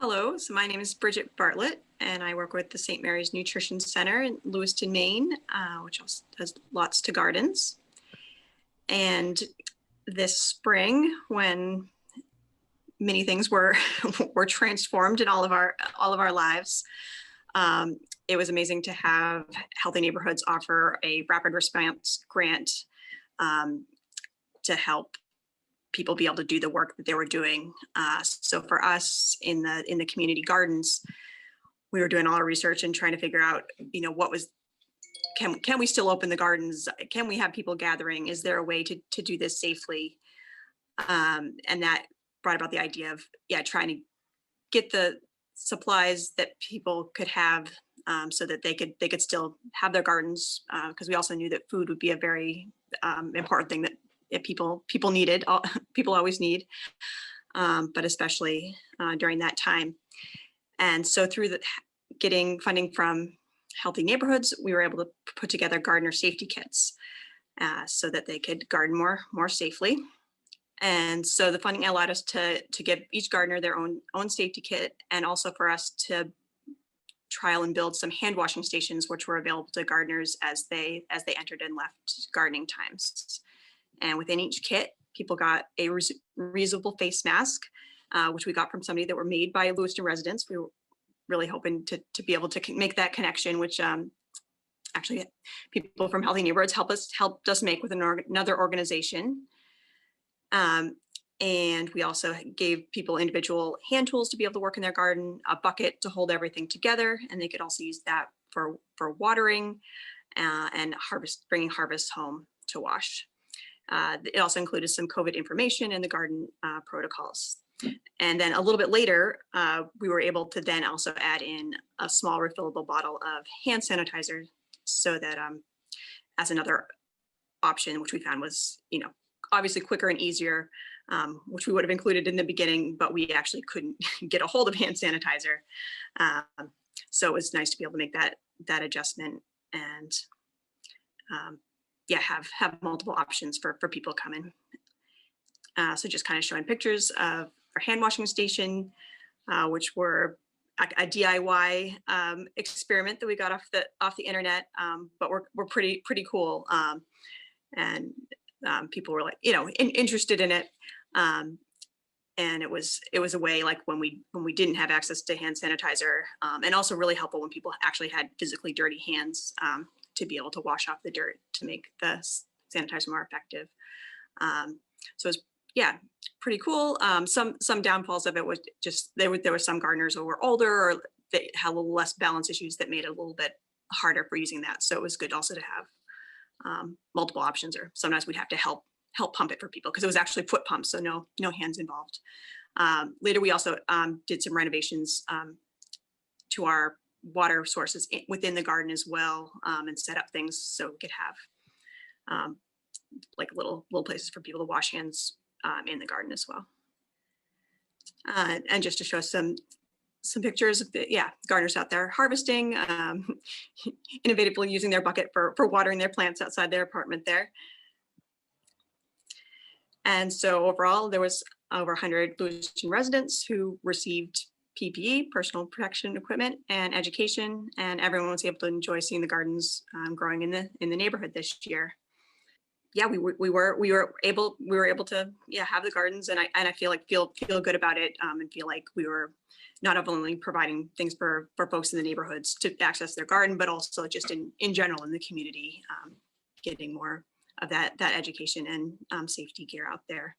Hello, so my name is Bridgette Bartlett, and I work with the St. Mary's Nutrition Center in Lewiston, Maine, which also has lots to gardens. And this spring, when many things were were transformed in all of our lives, it was amazing to have Healthy Neighborhoods offer a rapid response grant to help people be able to do the work that they were doing. So for us in the community gardens, we were doing all our research and trying to figure out, what was, can we still open the gardens? Can we have people gathering? Is there a way to do this safely? And that brought about the idea of, trying to get the supplies that people could have, so that they could still have their gardens, because we also knew that food would be a very important thing that people needed. People always need, but especially during that time. And so through getting funding from Healthy Neighborhoods, we were able to put together gardener safety kits, so that they could garden more safely. And so the funding allowed us to give each gardener their own safety kit, and also for us to trial and build some hand washing stations, which were available to gardeners as they entered and left gardening times. And within each kit, people got a reusable face mask, which we got from somebody that were made by Lewiston residents. We were really hoping to be able to make that connection, which actually people from Healthy Neighborhoods helped us make with another organization. And we also gave people individual hand tools to be able to work in their garden, a bucket to hold everything together, and they could also use that for watering and bringing harvest home to wash. It also included some COVID information and the garden protocols. And then a little bit later, we were able to then also add in a small refillable bottle of hand sanitizer, so that as another option, which we found was, obviously quicker and easier, which we would have included in the beginning, but we actually couldn't get a hold of hand sanitizer. So it was nice to be able to make that adjustment and have multiple options for people coming. So just kind of showing pictures of our hand washing station, which were a DIY experiment that we got off the internet, but we're pretty cool. And people were like, interested in it. And it was a way, like when we didn't have access to hand sanitizer, and also really helpful when people actually had physically dirty hands, to be able to wash off the dirt to make the sanitizer more effective. So it's pretty cool. Some downfalls of it was just there were some gardeners who were older, or they had a little less balance issues that made it a little bit harder for using that. So it was good also to have multiple options, or sometimes we'd have to help pump it for people, because it was actually foot pumps, so no hands involved. Later, we also did some renovations to our water sources within the garden as well, and set up things so we could have like little places for people to wash hands in the garden as well. And just to show some pictures of the gardeners out there harvesting, innovatively using their bucket for watering their plants outside their apartment there. And so overall, there was over 100 Lewiston residents who received PPE, personal protection equipment, and education, and everyone was able to enjoy seeing the gardens growing in the neighborhood this year. We were able to have the gardens, and I feel good about it, and feel like we were not only providing things for folks in the neighborhoods to access their garden, but also just in general in the community, getting more of that education and safety gear out there.